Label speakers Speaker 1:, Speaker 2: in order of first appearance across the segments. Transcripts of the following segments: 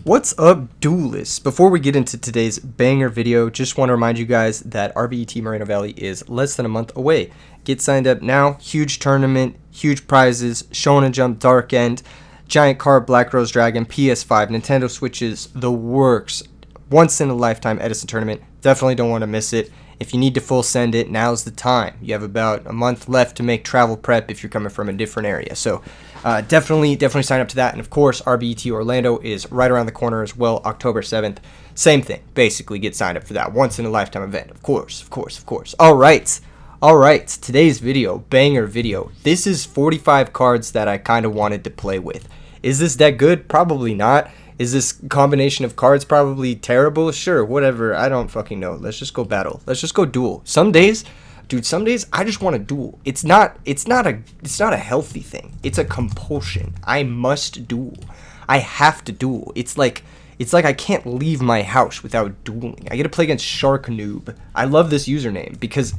Speaker 1: What's up, duelists? Before we get into today's banger video, just want to remind you guys that RBET Moreno Valley is less than a month away. Get signed up now. Huge tournament, huge prizes, Shonen Jump Dark End, Giant Card Black Rose Dragon, PS5, Nintendo Switches, the works. Once in a lifetime Edison tournament. Definitely don't want to miss it. If you need to full send it, now's the time. You have about a month left to make travel prep if you're coming from a different area. So definitely sign up to that. And of course, RBET Orlando is right around the corner as well, October 7th. Same thing. Basically, get signed up for that once in a lifetime event. Of course. All right. Today's video, banger video. This is 45 cards that I kind of wanted to play with. Is this deck good? Probably not. Is this combination of cards probably terrible? Sure, whatever. I don't fucking know. Let's just go battle. Let's just go duel. Some days, dude, I just want to duel. It's not a healthy thing. It's a compulsion. I must duel. I have to duel. It's like I can't leave my house without dueling. I get to play against Shark Noob. I love this username because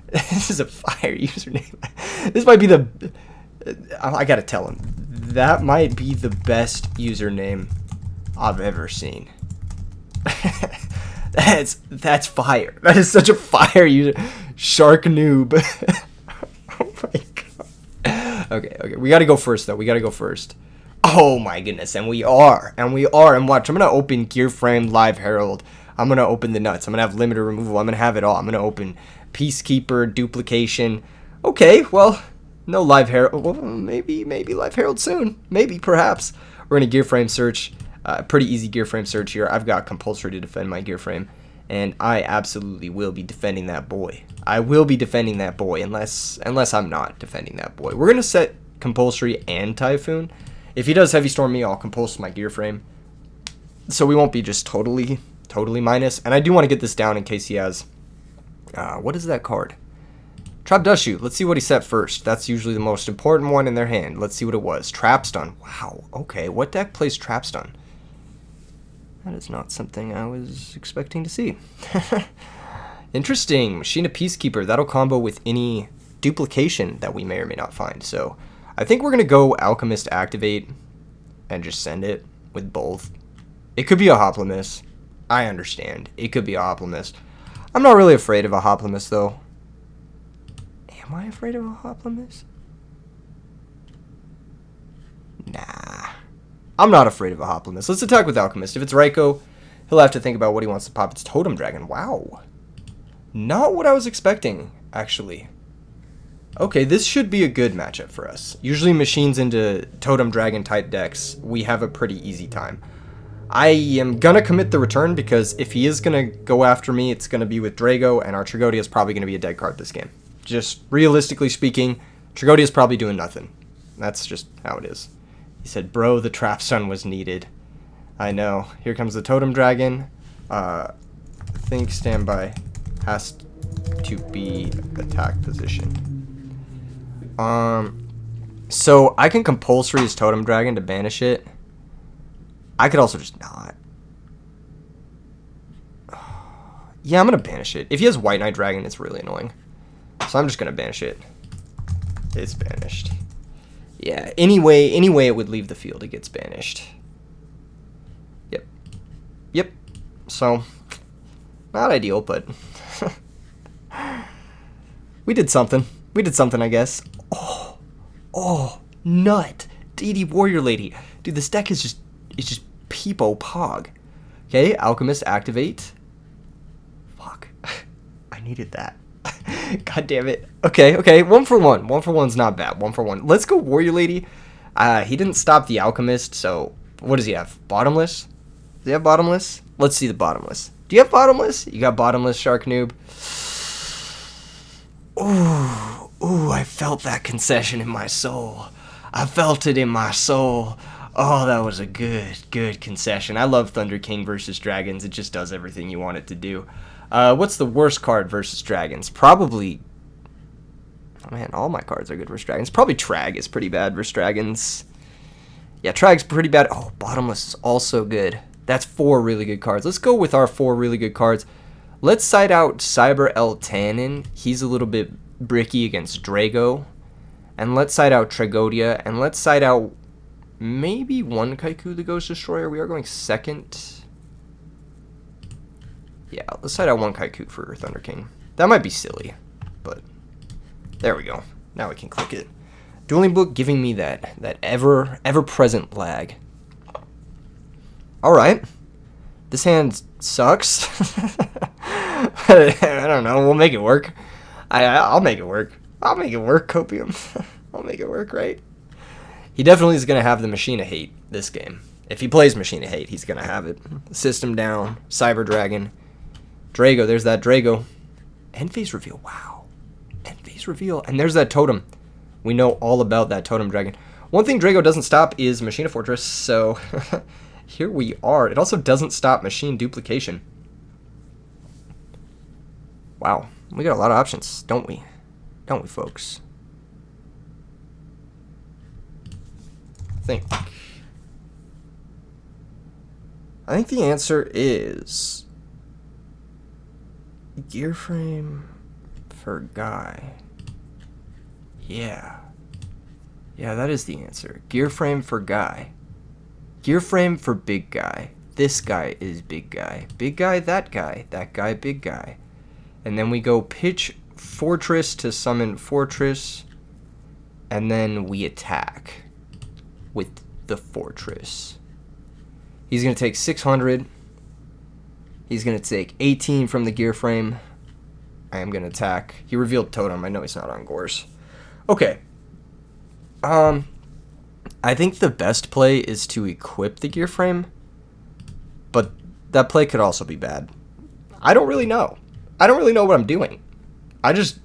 Speaker 1: this is a fire username. This might be the I got to tell him. That might be the best username I've ever seen. That's fire. That is such a fire user. Shark Noob. Oh my god. Okay. We gotta go first though. Oh my goodness, and we are. And watch, I'm gonna open Gear Frame, Live Herald. I'm gonna open the nuts. I'm gonna have limited removal. I'm gonna have it all. I'm gonna open Peacekeeper, Duplication. Okay, well. No Live Herald. Well, maybe Live Herald soon. Maybe, perhaps. We're in a gear frame search. Pretty easy gear frame search here. I've got compulsory to defend my gear frame, and I absolutely will be defending that boy. I will be defending that boy unless I'm not defending that boy. We're gonna set compulsory and Typhoon. If he does heavy storm me, I'll compulse my gear frame, so we won't be just totally minus. And I do want to get this down in case he has. What is that card? Trap Dust Shoot. Let's see what he set first. That's usually the most important one in their hand. Let's see what it was. Trap Stun. Wow. Okay. What deck plays Trap Stun? That is not something I was expecting to see. Interesting. Machina Peacekeeper. That'll combo with any duplication that we may or may not find. So I think we're going to go Alchemist Activate and just send it with both. It could be a Hoplomist. I understand. It could be a Hoplomist. I'm not really afraid of a Hoplomist, though. Am I afraid of a Hoplomist? Nah. I'm not afraid of a Hoplomist. Let's attack with Alchemist. If it's Raikou, he'll have to think about what he wants to pop. It's Totem Dragon. Wow. Not what I was expecting, actually. Okay, this should be a good matchup for us. Usually machines into Totem Dragon type decks, we have a pretty easy time. I am going to commit the return because if he is going to go after me, it's going to be with Drago, and our Tragodia is probably going to be a dead card this game. Just realistically speaking, Tragodia is probably doing nothing. That's just how it is. He said, bro, the Trap Stun was needed. I know. Here comes the Totem Dragon. I think standby has to be attack position. So I can compulsory his Totem Dragon to banish it. I could also just not. Yeah, I'm going to banish it. If he has White Knight Dragon, it's really annoying. So I'm just going to banish it. It's banished. Yeah, anyway it would leave the field, it gets banished. Yep. So, not ideal, but we did something. I guess. Oh, nut. DD Warrior Lady. Dude, this deck is just peepo pog. Okay, Alchemist Activate. Fuck. I needed that. God damn it. Okay. 1 for 1. 1 for 1's not bad. 1 for 1. Let's go Warrior Lady. He didn't stop the Alchemist, so what does he have? Bottomless? Does he have Bottomless? Let's see the Bottomless. Do you have Bottomless? You got Bottomless, Shark Noob. Ooh, I felt that concession in my soul. I felt it in my soul. Oh, that was a good concession. I love Thunder King versus Dragons. It just does everything you want it to do. What's the worst card versus Dragons? Probably... Oh man, all my cards are good versus Dragons. Probably Trag is pretty bad versus Dragons. Yeah, Trag's pretty bad. Oh, Bottomless is also good. That's 4 really good cards. Let's go with our 4 really good cards. Let's side out Cyber El Tannen. He's a little bit bricky against Drago. And let's side out Tragodia. And let's side out maybe one Kaiku the Ghost Destroyer. We are going second. Yeah, let's side out one Kaiku for Thunder King. That might be silly, but there we go. Now we can click it. Dueling Book giving me that ever-present lag. All right. This hand sucks. I don't know. We'll make it work. I'll make it work. I'll make it work, Copium. I'll make it work, right? He definitely is going to have the Machina hate this game. If he plays Machina hate, he's going to have it. System down. Cyber Dragon. Drago. There's that Drago. End phase reveal. Wow. End phase reveal. And there's that totem. We know all about that totem dragon. One thing Drago doesn't stop is Machina Fortress. So here we are. It also doesn't stop machine duplication. Wow. We got a lot of options, don't we? Don't we, folks? I think the answer is gear frame for Guy. Yeah. Yeah, that is the answer. Gear frame for Guy. Gear frame for Big Guy. This guy is Big Guy. Big Guy, that guy. That guy, Big Guy. And then we go pitch Fortress to summon Fortress. And then we attack with the Fortress. He's going to take 600. He's going to take 18 from the gear frame. I am going to attack. He revealed Totem. I know he's not on Gores. Okay. I think the best play is to equip the gear frame. But that play could also be bad. I don't really know. I don't really know what I'm doing. I just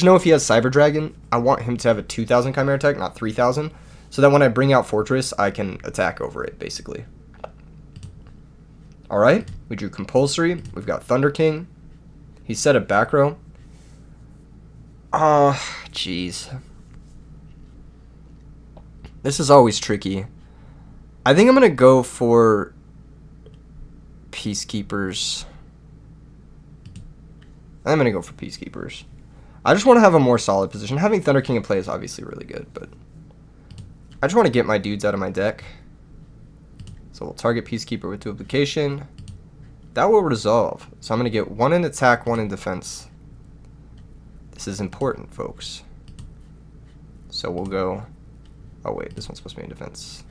Speaker 1: know if he has Cyber Dragon, I want him to have a 2,000 Chimera attack, not 3,000. So that when I bring out Fortress, I can attack over it, basically. Alright, we drew Compulsory. We've got Thunder King. He set a back row. Jeez. This is always tricky. I think I'm going to go for Peacekeepers. I'm going to go for Peacekeepers. I just want to have a more solid position. Having Thunder King in play is obviously really good, but I just want to get my dudes out of my deck. So we'll target Peacekeeper with duplication. That will resolve. So I'm going to get 1 in attack, 1 in defense. This is important, folks. So we'll go... Oh, wait. This one's supposed to be in defense.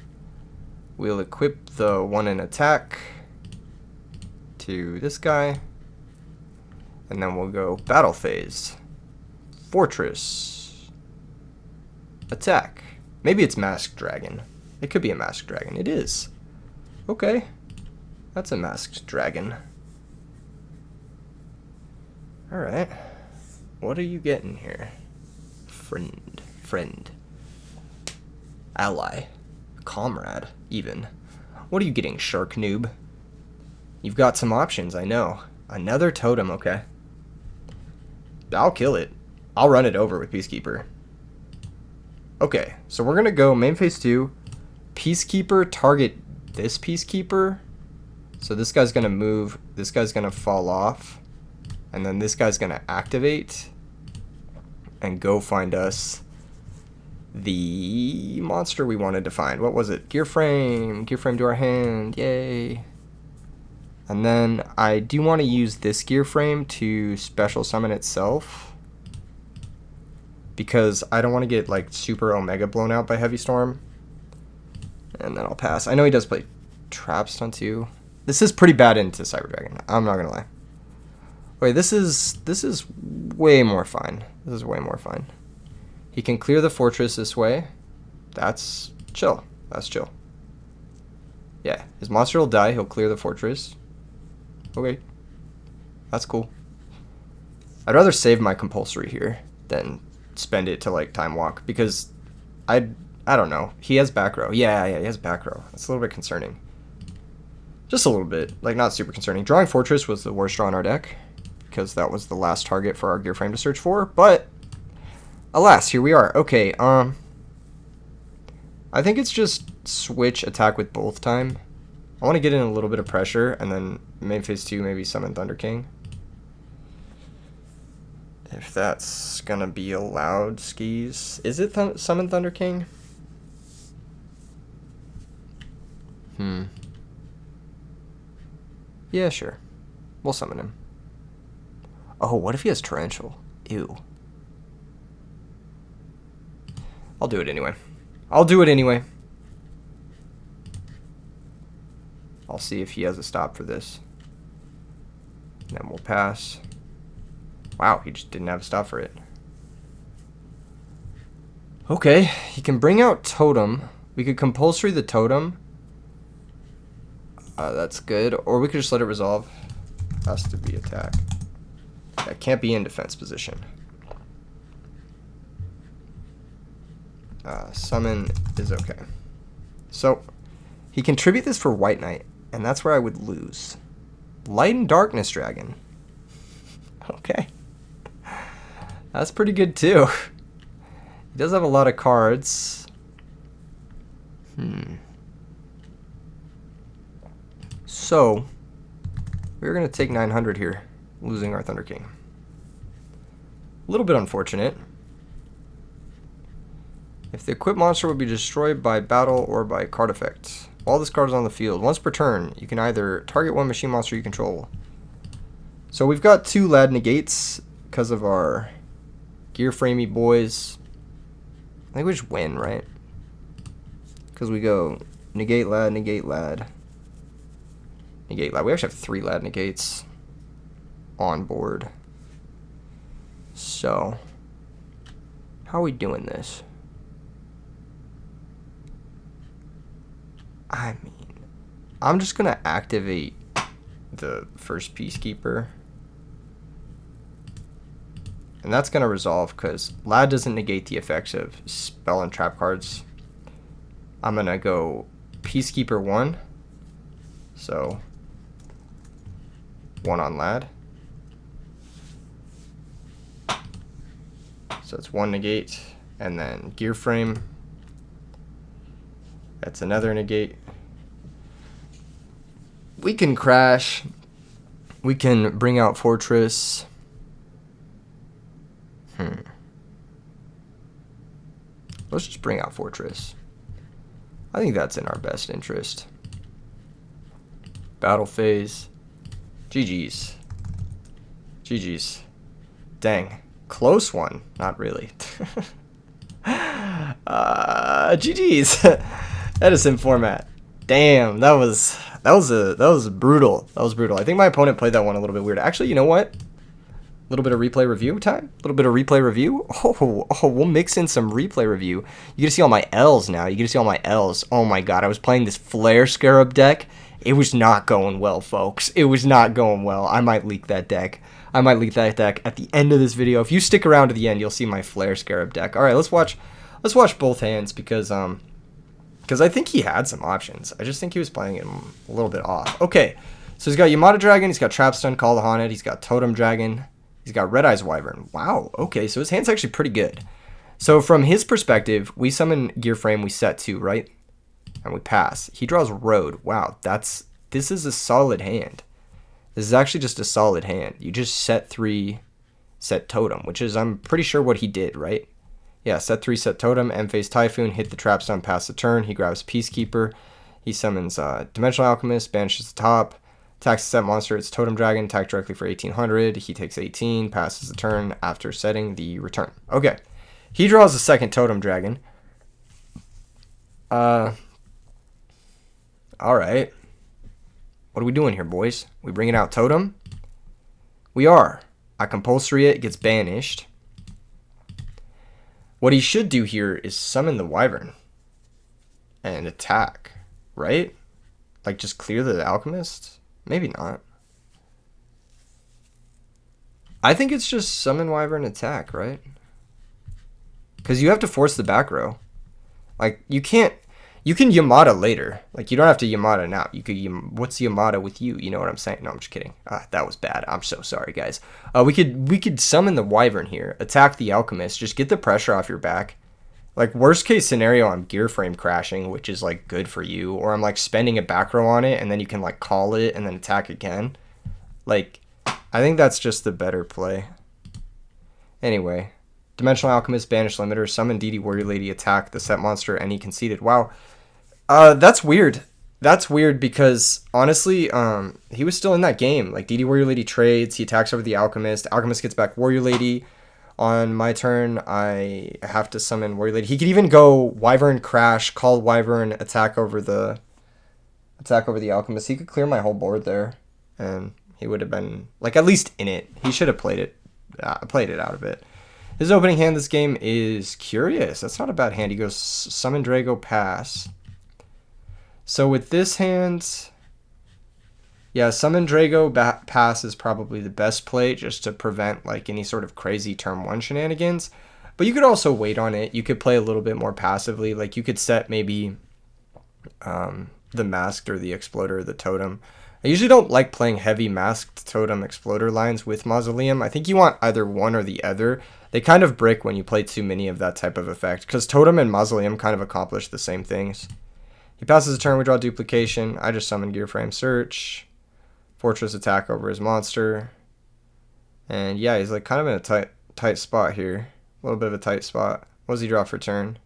Speaker 1: We'll equip the 1 in attack to this guy. And then we'll go battle phase. Fortress. Attack. Maybe it's Masked Dragon. It could be a Masked Dragon. It is. Okay. That's a Masked Dragon. Alright. What are you getting here? Friend. Friend. Ally. Comrade, even. What are you getting, Shark Noob? You've got some options, I know. Another totem, okay. I'll kill it. I'll run it over with Peacekeeper. Okay, so we're going to go main phase 2. Peacekeeper, target this Peacekeeper. So this guy's going to move. This guy's going to fall off. And then this guy's going to activate. And go find us the monster we wanted to find. What was it? Gear frame. Gear frame to our hand. Yay. And then I do want to use this gear frame to special summon itself. Because I don't want to get like super Omega blown out by Heavy Storm. And then I'll pass. I know he does play Trap Stun too. This is pretty bad into Cyber Dragon. I'm not gonna lie. Wait, this is way more fine. This is way more fine. He can clear the fortress this way. That's chill. That's chill. Yeah, his monster will die. He'll clear the fortress. Okay. That's cool. I'd rather save my compulsory here than spend it to like time walk because I don't know. He has back row. Yeah, he has back row. That's a little bit concerning. Just a little bit. Like not super concerning. Drawing Fortress was the worst draw in our deck because that was the last target for our gear frame to search for, but alas, here we are. Okay, I think it's just switch attack with both time. I want to get in a little bit of pressure and then main phase 2 maybe summon Thunder King. If that's gonna be allowed, skis. Is it summon Thunder King? Yeah, sure. We'll summon him. Oh, what if he has Torrential? Ew. I'll do it anyway. I'll do it anyway. I'll see if he has a stop for this. And then we'll pass. Wow, he just didn't have a stop for it. Okay, he can bring out Totem. We could compulsory the Totem. That's good. Or we could just let it resolve. Has to be attack. Yeah, can't be in defense position. Summon is okay. So, he can tribute this for White Knight, and that's where I would lose. Light and Darkness Dragon. Okay. That's pretty good too. He does have a lot of cards. So, we're going to take 900 here, losing our Thunder King. A little bit unfortunate. If the equipped monster would be destroyed by battle or by card effect, all this card is on the field. Once per turn, you can either target one machine monster you control. So we've got 2 Lad negates because of our gear framey boys. I think we just win, right? Because we go negate Lad, negate Lad, negate Lad. We actually have 3 Lad negates on board. So, how are we doing this? I mean, I'm just going to activate the first Peacekeeper. And that's going to resolve because Lad doesn't negate the effects of spell and trap cards. I'm going to go Peacekeeper 1. So, 1 on Lad. So it's 1 negate. And then Gear Frame. That's another negate. We can crash. We can bring out Fortress. Let's just bring out Fortress. I think that's in our best interest. Battle phase. GG's. GG's. Dang. Close one. Not really. GG's. Edison format. Damn, that was brutal. That was brutal. I think my opponent played that one a little bit weird. Actually, you know what? A little bit of replay review time. A little bit of replay review. Oh, we'll mix in some replay review. You get to see all my L's now. You get to see all my L's. Oh my god, I was playing this Flare Scarab deck. It was not going well, folks. It was not going well. I might leak that deck. I might leak that deck at the end of this video. If you stick around to the end, you'll see my Flare Scarab deck. All right, let's watch both hands because I think he had some options. I just think he was playing it a little bit off. Okay, so he's got Yamada Dragon, he's got Trap Stun, Call the Haunted, he's got Totem Dragon, he's got Red Eyes Wyvern. Wow, okay, so his hand's actually pretty good. So from his perspective, we summon Gear Frame, we set 2, right? And we pass. He draws Road. Wow, this is a solid hand. This is actually just a solid hand. You just set 3, set Totem, which is, I'm pretty sure what he did, right? Yeah, set 3, set Totem, end phase Typhoon, hit the Trap Stun, pass the turn. He grabs Peacekeeper. He summons Dimensional Alchemist, banishes the top, attacks the set monster. It's Totem Dragon, attack directly for 1800. He takes 18, passes the turn after setting the return. Okay, he draws a second Totem Dragon. All right. What are we doing here, boys? We bringing out Totem? We are. I compulsory it gets banished. What he should do here is summon the Wyvern and attack, right? Like just clear the Alchemist? Maybe not. I think it's just summon Wyvern attack, right? Because you have to force the back row. Like you can Yamada later. Like you don't have to Yamada now. You could what's Yamada with you? You know what I'm saying? No, I'm just kidding. That was bad. I'm so sorry, guys. We could summon the Wyvern here, attack the Alchemist, just get the pressure off your back. Like worst case scenario, I'm Gear Frame crashing, which is like good for you, or I'm like spending a back row on it, and then you can like call it and then attack again. Like I think that's just the better play. Anyway, Dimensional Alchemist, banish limiter, summon DD Warrior Lady, attack the set monster, and he conceded. Wow. That's weird. that's weird because honestly, he was still in that game. Like DD Warrior Lady trades, he attacks over the Alchemist. Alchemist gets back Warrior Lady. On my turn, I have to summon Warrior Lady. He could even go Wyvern Crash, call Wyvern, attack over the Alchemist. He could clear my whole board there, and he would have been like at least in it. He should have played it out of it. His opening hand this game is Curious. That's not a bad hand. He goes Summon Drago, pass. So with this hand, yeah, Summon Drago pass is probably the best play just to prevent like any sort of crazy turn 1 shenanigans. But you could also wait on it. You could play a little bit more passively. Like you could set maybe the Masked or the Exploder or the Totem. I usually don't like playing heavy Masked Totem Exploder lines with Mausoleum. I think you want either one or the other. They kind of brick when you play too many of that type of effect because Totem and Mausoleum kind of accomplish the same things. He passes a turn, we draw Duplication. I just summon Gear Frame Search. Fortress attack over his monster. And yeah, he's like kind of in a tight spot here. A little bit of a tight spot. What does he draw for turn?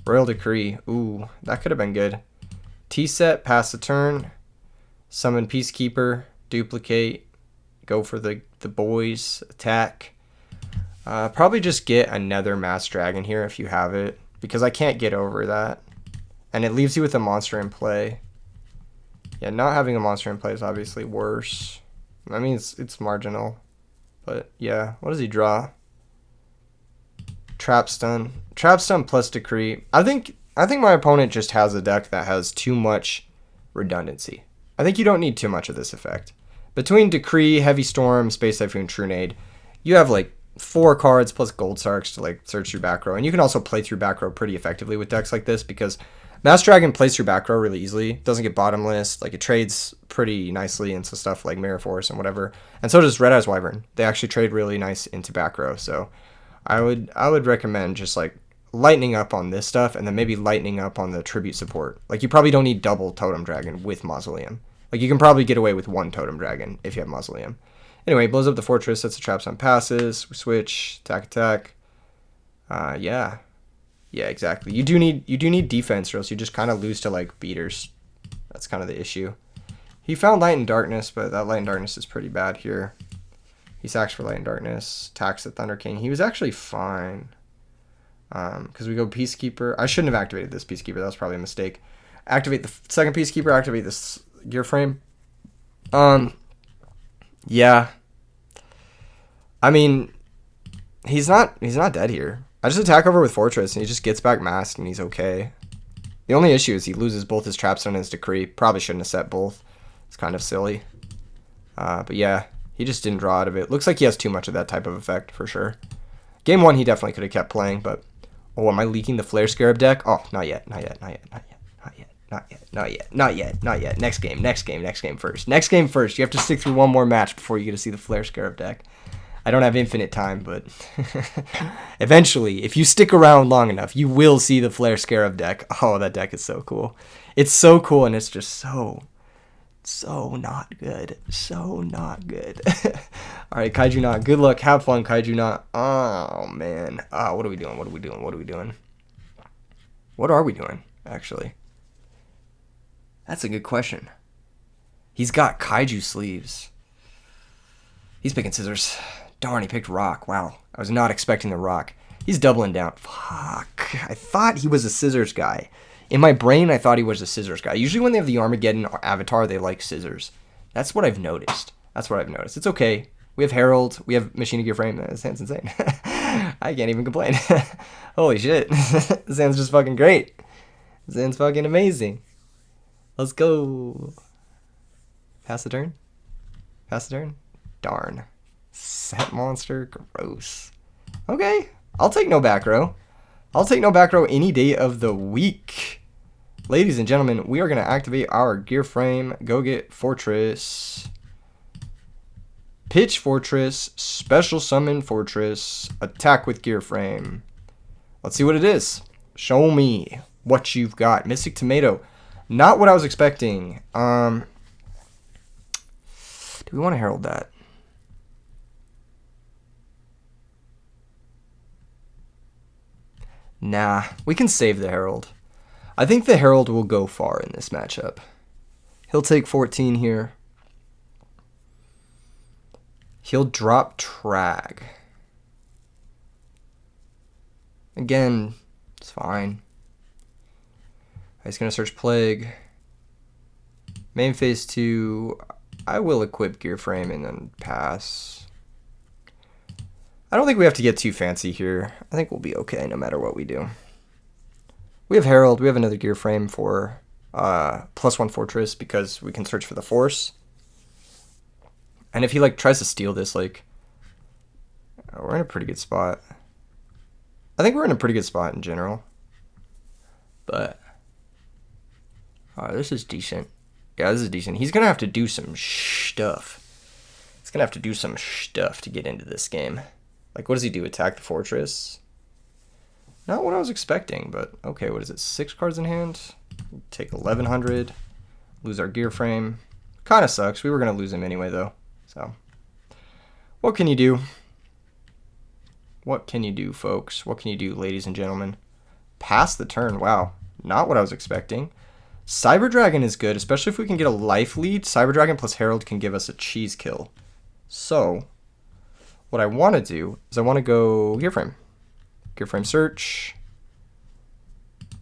Speaker 1: Royal Decree. Ooh, that could have been good. T-set, pass the turn. Summon Peacekeeper. Duplicate. Go for the boys. Attack. Probably just get another Mass Dragon here if you have it. Because I can't get over that. And it leaves you with a monster in play. Yeah, not having a monster in play is obviously worse. I mean, it's marginal. But yeah, what does he draw? Trap Stun. Trap Stun plus Decree. I think my opponent just has a deck that has too much redundancy. I think you don't need too much of this effect. Between Decree, Heavy Storm, Space Typhoon, Trunade, you have like 4 cards plus Gold Sarks to like search through back row. And you can also play through back row pretty effectively with decks like this because Mass Dragon plays through back row really easily. Doesn't get bottomless. Like it trades pretty nicely into stuff like Mirror Force and whatever. And so does Red Eyes Wyvern. They actually trade really nice into back row. So I would recommend just like lightening up on this stuff and then maybe lightening up on the tribute support. Like you probably don't need double Totem Dragon with Mausoleum. Like you can probably get away with 1 Totem Dragon if you have Mausoleum. Anyway, blows up the fortress, sets the traps on passes, we switch, attack. Yeah. Yeah, exactly. You do need defense, or else you just kind of lose to like beaters. That's kind of the issue. He found Light and Darkness, but that Light and Darkness is pretty bad here. He sacks for Light and Darkness, attacks the Thunder King. He was actually fine. Because we go Peacekeeper. I shouldn't have activated this Peacekeeper. That was probably a mistake. Activate the second Peacekeeper, activate this Gear Frame. Yeah. I mean, he's not dead here. I just attack over with Fortress, and he just gets back Masked, and he's okay. The only issue is he loses both his Trap Stun and his Decree. Probably shouldn't have set both. It's kind of silly. But yeah, he just didn't draw out of it. Looks like he has too much of that type of effect, for sure. Game 1, he definitely could have kept playing, but... Oh, am I leaking the Flare Scarab deck? Oh, not yet, not yet, not yet, not yet, not yet, not yet, not yet, not yet, not yet. Next game first. Next game first. You have to stick through one more match before you get to see the Flare Scarab deck. I don't have infinite time, but eventually, if you stick around long enough, you will see the Flare Scarab deck. Oh, that deck is so cool. It's so cool, and it's just so not good. So not good. All right, Kaiju Knot. Good luck. Have fun, Kaiju Knot. Oh, man. What are we doing? What are we doing? What are we doing? What are we doing, actually? That's a good question. He's got Kaiju sleeves. He's picking scissors. Darn, he picked rock. Wow. I was not expecting the rock. He's doubling down. Fuck. I thought he was a scissors guy. In my brain, I thought he was a scissors guy. Usually when they have the Armageddon avatar, they like scissors. That's what I've noticed. It's okay. We have Herald. We have Machina Gear Frame. That sounds insane. I can't even complain. Holy shit. This sounds just fucking great. This sounds fucking amazing. Let's go. Pass the turn. Darn. Set monster. Gross. Okay. I'll take no back row. Any day of the week. Ladies and gentlemen, we are going to activate our Gear Frame. Go get Fortress. Pitch Fortress. Special Summon Fortress. Attack with Gear Frame. Let's see what it is. Show me what you've got. Mystic Tomato. Not what I was expecting. Do we want to herald that? Nah, we can save the Herald. I think the Herald will go far in this matchup. He'll take 14 here. He'll drop Trag. Again, it's fine. He's going to search Plague. Main phase 2, I will equip Gear Frame and then pass. I don't think we have to get too fancy here. I think we'll be okay no matter what we do. We have Herald. We have another Gear Frame for +1 Fortress because we can search for the Force. And if he like tries to steal this, like, we're in a pretty good spot. I think we're in a pretty good spot in general. But this is decent. Yeah, this is decent. He's going to have to do some stuff. He's going to have to do some stuff to get into this game. Like, what does he do? Attack the fortress? Not what I was expecting, but okay, what is it? 6 cards in hand? Take 1100. Lose our gear frame. Kind of sucks. We were going to lose him anyway, though. So, what can you do? What can you do, folks? What can you do, ladies and gentlemen? Pass the turn. Wow. Not what I was expecting. Cyber Dragon is good, especially if we can get a life lead. Cyber Dragon plus Herald can give us a cheese kill. So, what I want to do is I want to go Gear Frame. Gear Frame search.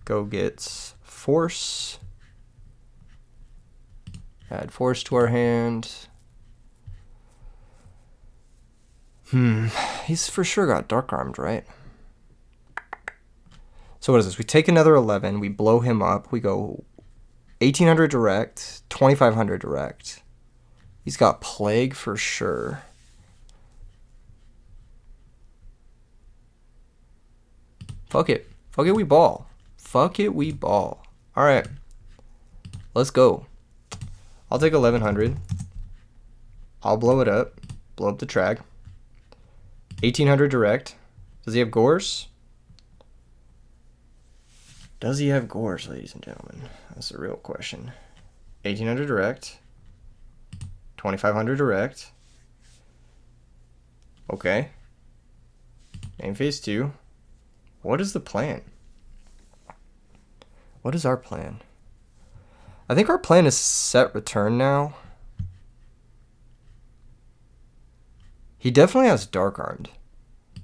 Speaker 1: Go get Force. Add Force to our hand. He's for sure got Dark Armed, right? So what is this? We take another 11. We blow him up. We go 1800 direct, 2500 direct. He's got Plague for sure. Fuck it. Fuck it, we ball. Fuck it, we ball. Alright. Let's go. I'll take 1100. I'll blow it up. Blow up the Trag. 1800 direct. Does he have Gores? Does he have Gores, ladies and gentlemen? That's a real question. 1800 direct. 2500 direct. Okay. Main phase 2. What is the plan? What is our plan? I think our plan is set return now. He definitely has Dark Armed,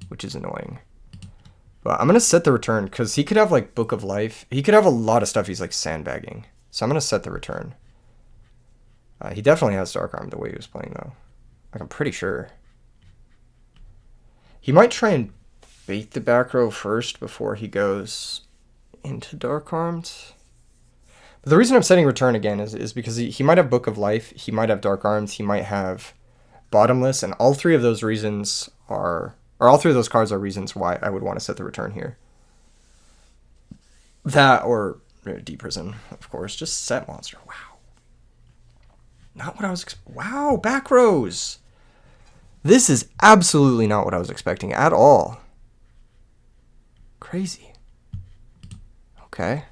Speaker 1: which is annoying. But I'm going to set the return because he could have like Book of Life. He could have a lot of stuff he's like sandbagging. So I'm going to set the return. He definitely has Dark Armed the way he was playing though. Like I'm pretty sure. He might try and bait the back row first before he goes into Dark Armed. But the reason I'm setting return again is because he might have Book of Life. He might have Dark Armed. He might have Bottomless. And all three of those reasons are... Or all three of those cards are reasons why I would want to set the return here. That or Deep Prison, of course. Just set monster. Wow. Not what I was... Wow, back rows. This is absolutely not what I was expecting at all. Crazy. Okay.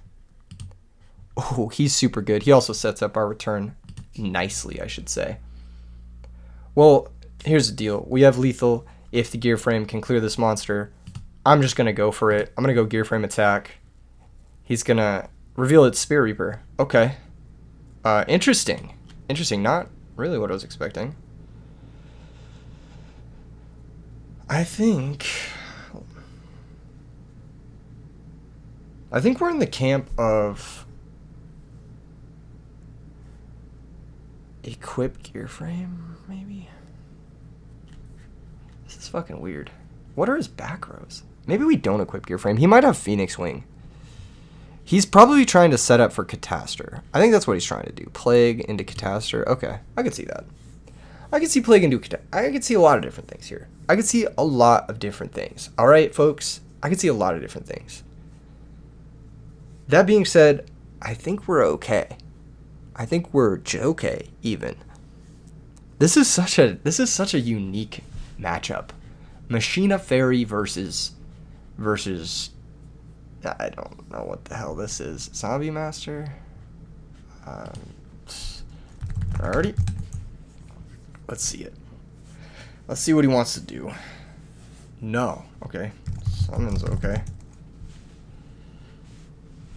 Speaker 1: Oh, he's super good. He also sets up our return nicely, I should say. Well, here's the deal. We have lethal. If the gear frame can clear this monster, I'm just going to go for it. I'm going to go gear frame attack. He's going to reveal its Spear Reaper. Okay. Interesting. Interesting. Not really what I was expecting. I think we're in the camp of equip gear frame, maybe? This is fucking weird. What are his back rows? Maybe we don't equip gear frame. He might have Phoenix Wing. He's probably trying to set up for Catastor. I think that's what he's trying to do. Plague into Catastor. Okay, I could see that. I could see Plague into Catastor. I could see a lot of different things here. I could see a lot of different things. All right, folks? I could see a lot of different things. That being said, I think we're okay. I think we're okay, even. This is such a unique matchup. Machina Fairy versus I don't know what the hell this is. Zombie Master? Priority? Let's see it. Let's see what he wants to do. No. Okay. Summon's okay.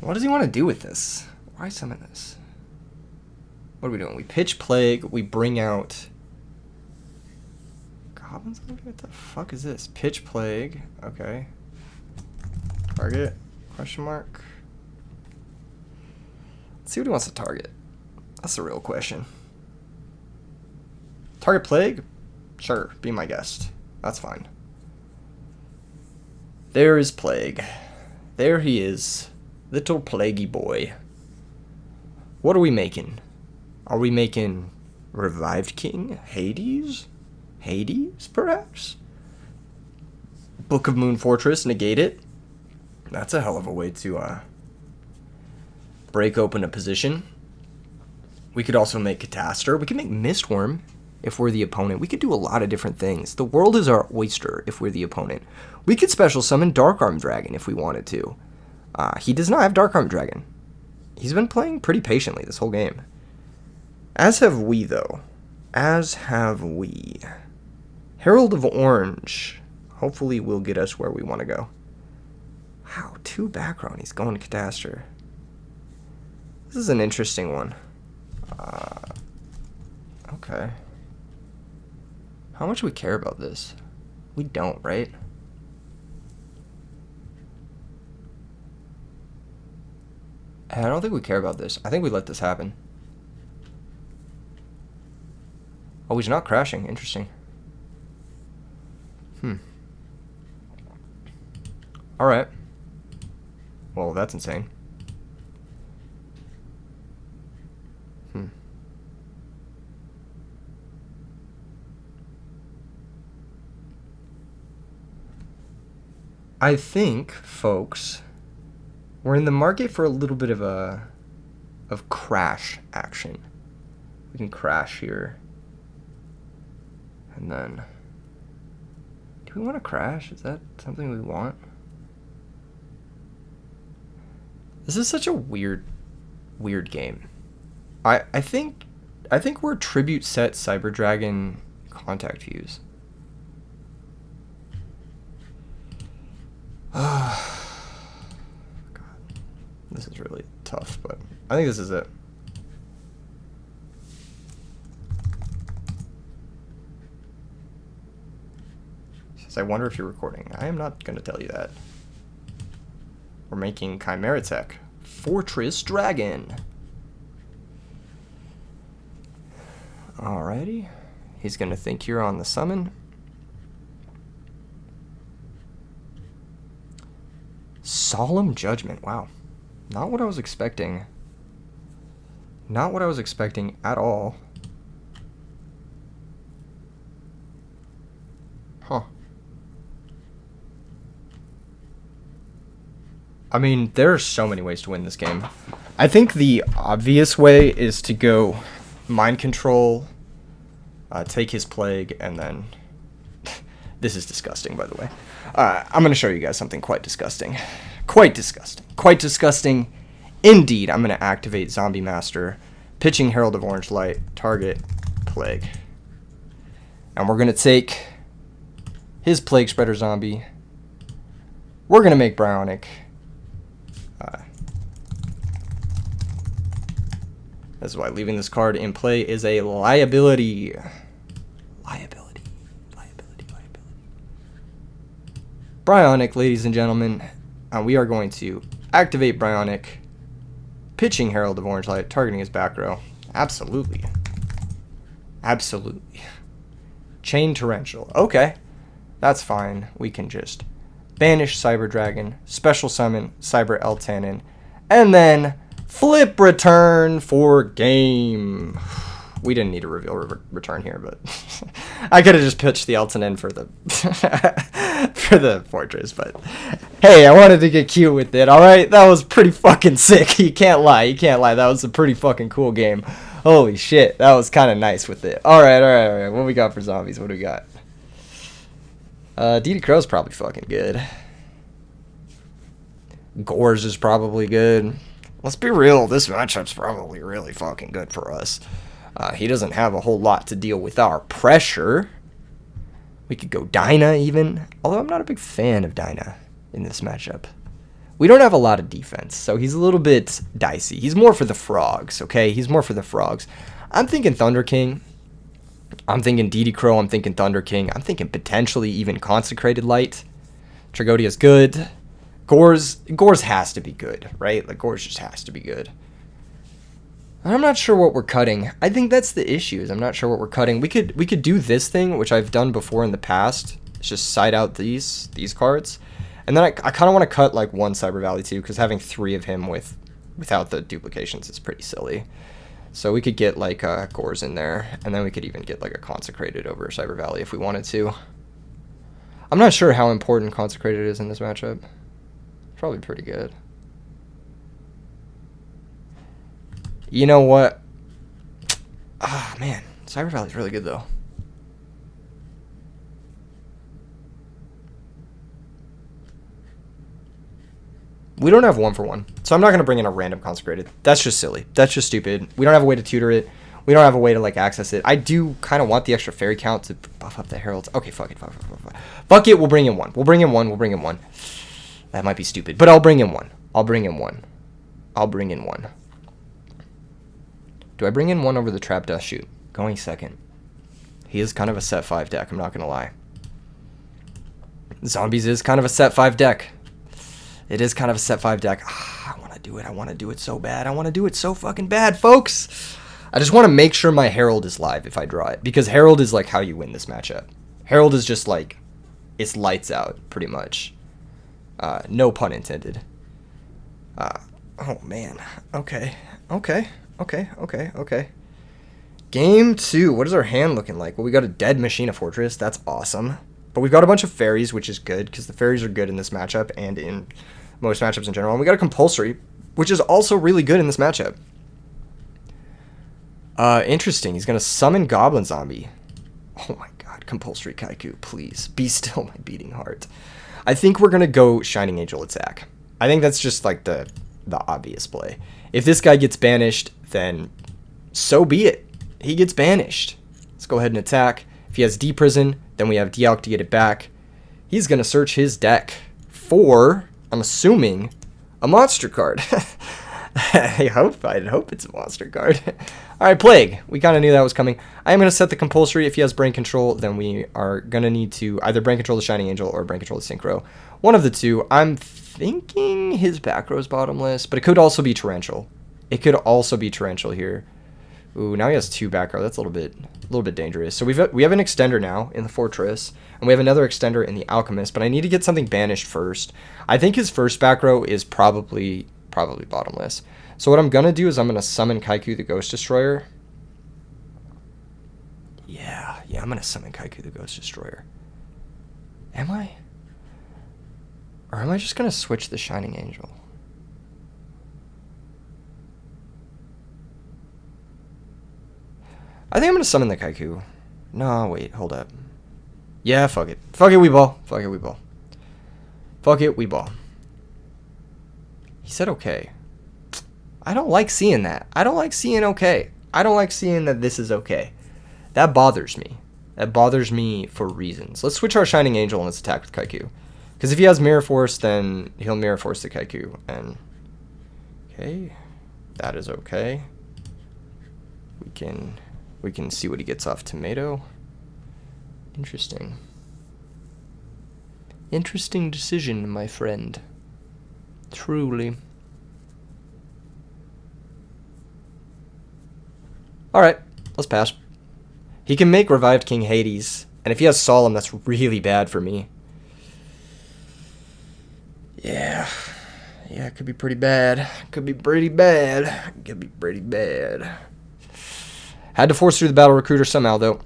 Speaker 1: What does he want to do with this? Why summon this? What are we doing? We pitch Plague. We bring out Goblins. What the fuck is this? Pitch Plague. Okay. Target? Question mark. Let's see what he wants to target. That's the real question. Target Plague? Sure. Be my guest. That's fine. There is Plague. There he is. Little plaguey boy. What are we making? Are we making Revived King? Hades? Hades, perhaps? Book of Moon Fortress, negate it. That's a hell of a way to break open a position. We could also make Catastor. We could make Mistworm if we're the opponent. We could do a lot of different things. The world is our oyster if we're the opponent. We could special summon Dark Arm Dragon if we wanted to. He does not have Dark Arm Dragon. He's been playing pretty patiently this whole game. As have we, though. As have we. Herald of Orange. Hopefully will get us where we want to go. Wow, 2 background. He's going to Catastor. This is an interesting one. Okay. How much do we care about this? We don't, right? I don't think we care about this. I think we let this happen. Oh, he's not crashing. Interesting. Alright. Well, that's insane. I think, folks, we're in the market for a little bit of crash action. We can crash here. And then, do we want to crash? Is that something we want? This is such a weird game. I think we're tribute set Cyber Dragon contact views. God, this is really tough, but I think this is it. Says, I wonder if you're recording. I am not going to tell you that. We're making Chimera Tech. Fortress Dragon. Alrighty. He's going to think you're on the summon. Solemn Judgment. Wow. Not what I was expecting. Not what I was expecting at all. Huh. I mean, there are so many ways to win this game. I think the obvious way is to go Mind Control, take his Plague, and then... This is disgusting, by the way. I'm going to show you guys something quite disgusting. Quite disgusting. Quite disgusting. Indeed, I'm going to activate Zombie Master, pitching Herald of Orange Light, target Plague. And we're going to take his Plague Spreader Zombie. We're going to make Bryonic. That's why leaving this card in play is a liability. Liability. Bryonic, ladies and gentlemen. We are going to activate Bryonic, pitching Herald of Orange Light, targeting his back row. Absolutely. Absolutely. Chain Torrential. Okay. That's fine. We can just banish Cyber Dragon, special summon Cyber Eltanin, and then flip return for game. We didn't need a reveal return here, but I could have just pitched the Eltanin for the for the fortress, but hey, I wanted to get cute with it. All right, that was pretty fucking sick. You can't lie. That was a pretty fucking cool game. Holy shit, that was kind of nice with it. All right. What we got for zombies? What do we got? DD Crow's probably fucking good. Gores is probably good. Let's be real, this matchup's probably really fucking good for us. He doesn't have a whole lot to deal with our pressure. We could go Dyna even, although I'm not a big fan of Dyna in this matchup. We don't have a lot of defense, so he's a little bit dicey. He's more for the frogs, okay? He's more for the frogs. I'm thinking Thunder King. I'm thinking DD Crow. I'm thinking Thunder King. I'm thinking potentially even Consecrated Light. Tragodia's good. Gore's has to be good, right? Like, Gore's just has to be good. I'm not sure what we're cutting. I think that's the issue, is I'm not sure what we're cutting. We could do this thing, which I've done before in the past. It's just side out these cards. And then I kind of want to cut, like, one Cyber Valley, too, because having 3 of him without the duplications is pretty silly. So we could get, like, Gore's in there, and then we could even get, like, a Consecrated over Cyber Valley if we wanted to. I'm not sure how important Consecrated is in this matchup. Probably pretty good. You know what? Ah, man. Cyber Valley's really good, though. We don't have 1-for-1, so I'm not going to bring in a random Consecrated. That's just silly. That's just stupid. We don't have a way to tutor it. We don't have a way to, like, access it. I do kind of want the extra fairy count to buff up the heralds. Okay, fuck it. Fuck it. We'll bring in 1. We'll bring in 1. We'll bring in 1. That might be stupid, but I'll bring in 1. I'll bring in 1. I'll bring in 1. Do I bring in 1 over the Trap Dust Shoot? Going second. He is kind of a set 5 deck, I'm not going to lie. Zombies is kind of a set 5 deck. It is kind of a set 5 deck. I want to do it. I want to do it so bad. I want to do it so fucking bad, folks. I just want to make sure my Herald is live if I draw it. Because Herald is like how you win this matchup. Herald is just like, it's lights out, pretty much. No pun intended. Oh, man. Okay. Game 2. What is our hand looking like? Well, we got a dead Machina Fortress. That's awesome. But we've got a bunch of fairies, which is good, because the fairies are good in this matchup and in most matchups in general. And we got a compulsory, which is also really good in this matchup. Interesting. He's going to summon Goblin Zombie. Oh my god. Compulsory Kaiku, please. Be still my beating heart. I think we're going to go Shining Angel attack. I think that's just like the obvious play. If this guy gets banished, then so be it. He gets banished. Let's go ahead and attack. If he has D-Prison, then we have D-Alk to get it back. He's going to search his deck for, I'm assuming, a monster card. I'd hope it's a monster card. Alright, Plague. We kind of knew that was coming. I am going to set the compulsory. If he has Brain Control, then we are going to need to either Brain Control the Shining Angel or Brain Control the Synchro. One of the two. I'm thinking his back row is bottomless, but it could also be Torrential. It could also be Torrential here. Ooh, now he has 2 back row. That's a little bit dangerous. So we have an extender now in the Fortress, and we have another extender in the Alchemist, but I need to get something banished first. I think his first back row is probably bottomless. So what I'm going to do is I'm going to summon Kaiku the Ghost Destroyer. Yeah, I'm going to summon Kaiku the Ghost Destroyer. Am I? Or am I just going to switch the Shining Angel? I think I'm going to summon the Kaiku. No, wait, hold up. Yeah, fuck it. Fuck it, we ball. Fuck it, we ball. Fuck it, we ball. He said okay. I don't like seeing that. I don't like seeing okay. I don't like seeing that this is okay. That bothers me. That bothers me for reasons. Let's switch our Shining Angel and let's attack with Kaiku. Because if he has Mirror Force, then he'll Mirror Force the Kaiku. And okay, that is okay. We can see what he gets off Tomato. Interesting. Interesting decision, my friend. Truly. Alright, let's pass. He can make Revived King Hades, and if he has Solemn, that's really bad for me. Yeah, it could be pretty bad. Could be pretty bad. Had to force through the Battle Recruiter somehow, though.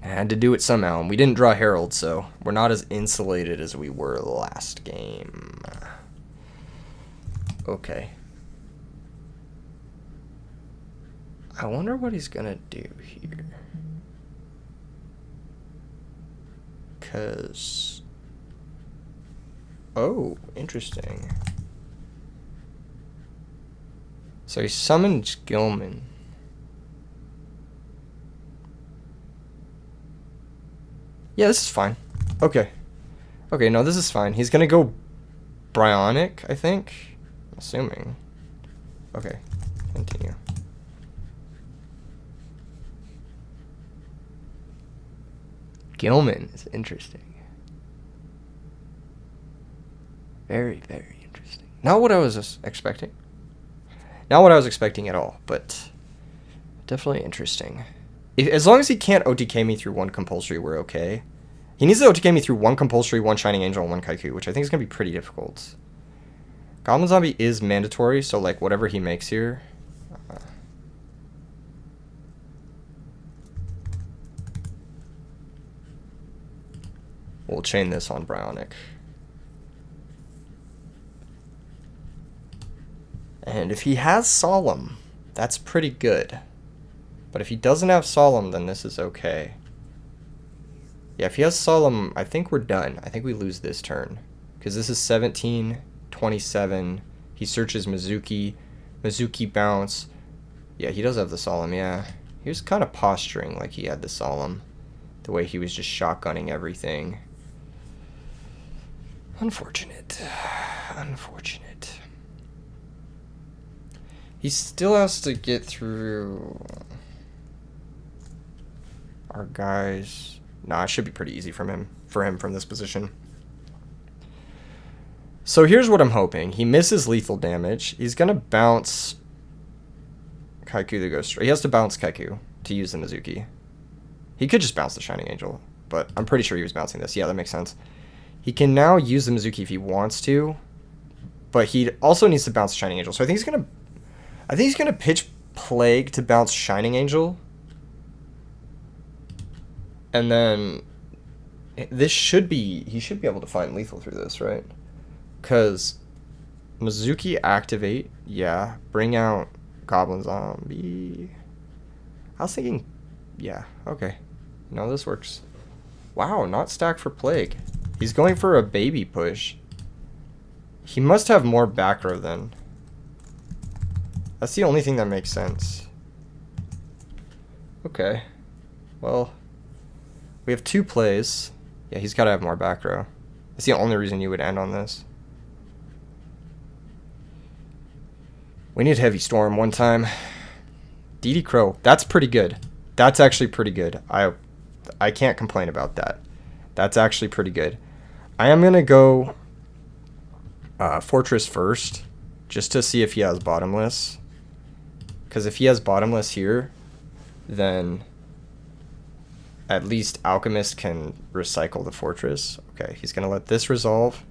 Speaker 1: I had to do it somehow, and we didn't draw Herald, so we're not as insulated as we were last game. Okay. I wonder what he's gonna do here. Cause... oh, interesting. So he summoned Gilman. Yeah, this is fine. Okay. Okay, no, this is fine. He's gonna go Bryonic, I think. Assuming. Okay, continue. Gilman is interesting. Very, very interesting. Not what I was expecting. Not what I was expecting at all, but definitely interesting. As long as he can't OTK me through one compulsory, we're okay. He needs to OTK me through one compulsory, one Shining Angel, and one Kaiku, which I think is going to be pretty difficult. Goblin Zombie is mandatory, so like whatever he makes here. We'll chain this on Bionic. And if he has Solemn, that's pretty good. But if he doesn't have Solemn, then this is okay. Yeah, if he has Solemn, I think we're done. I think we lose this turn. Because this is 17, 27. He searches Mizuki. Mizuki bounce. Yeah, he does have the Solemn, yeah. He was kind of posturing like he had the Solemn. The way he was just shotgunning everything. Unfortunate. Unfortunate. He still has to get through our guys. Nah, it should be pretty easy for him from this position. So here's what I'm hoping. He misses lethal damage. He's going to bounce Kaiku to go straight. He has to bounce Kaiku to use the Mizuki. He could just bounce the Shining Angel, but I'm pretty sure he was bouncing this. Yeah, that makes sense. He can now use the Mizuki if he wants to, but he also needs to bounce Shining Angel. So I think he's gonna pitch Plague to bounce Shining Angel. And then he should be able to find lethal through this, right? Because Mizuki activate, yeah. Bring out Goblin Zombie. I was thinking, yeah, okay. No, this works. Wow, not stack for Plague. He's going for a baby push. He must have more back row then. That's the only thing that makes sense. Okay. Well, we have 2 plays. Yeah, he's got to have more back row. That's the only reason you would end on this. We need Heavy Storm one time. DD Crow. That's pretty good. That's actually pretty good. I can't complain about that. That's actually pretty good. I am going to go Fortress first, just to see if he has Bottomless. Because if he has Bottomless here, then at least Alchemist can recycle the Fortress. Okay, he's going to let this resolve.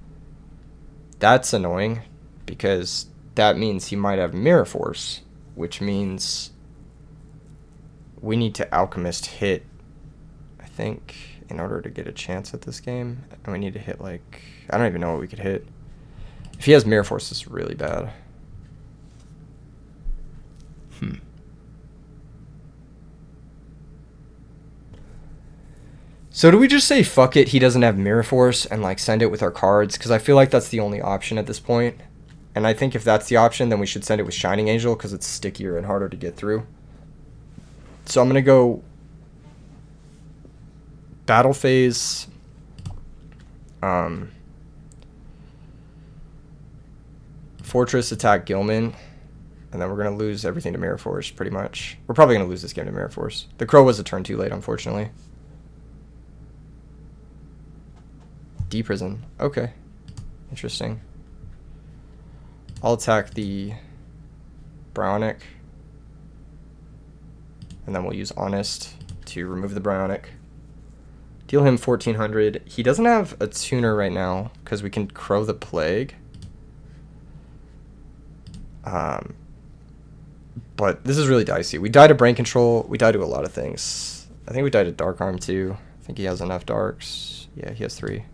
Speaker 1: That's annoying, because that means he might have Mirror Force, which means we need to Alchemist hit, I think, in order to get a chance at this game. And we need to hit, like, I don't even know what we could hit. If he has Mirror Force, it's really bad. So do we just say fuck it, he doesn't have Mirror Force, and like send it with our cards? Because I feel like that's the only option at this point. And I think if that's the option, then we should send it with Shining Angel, because it's stickier and harder to get through. So I'm going to go Battle Phase. Fortress attack Gilman. And then we're going to lose everything to Mirror Force, pretty much. We're probably going to lose this game to Mirror Force. The Crow was a turn too late, unfortunately. D-Prison. Okay. Interesting. I'll attack the Bionic. And then we'll use Honest to remove the Bionic. Deal him 1400. He doesn't have a tuner right now, because we can Crow the Plague. But this is really dicey. We die to Brain Control. We die to a lot of things. I think we die to Dark Arm too. I think he has enough Darks. Yeah, he has 3.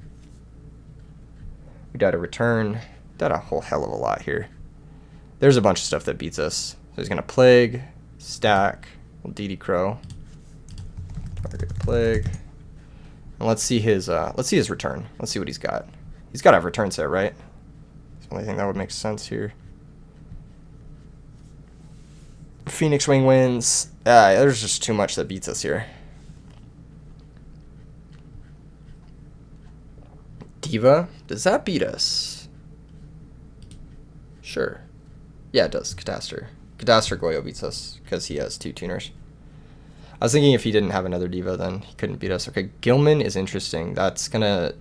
Speaker 1: We die to Return. Died a whole hell of a lot here. There's a bunch of stuff that beats us. So he's going to Plague, stack, we'll DD Crow. Target Plague. And let's see his Return. Let's see what he's got. He's got to have Return set, right? It's the only thing that would make sense here. Phoenix Wing wins. There's just too much that beats us here. Diva, does that beat us? Sure. Yeah, it does. Catastor. Catastor Goyo beats us because he has 2 tuners. I was thinking if he didn't have another diva, then he couldn't beat us. Okay, Gilman is interesting. That's gonna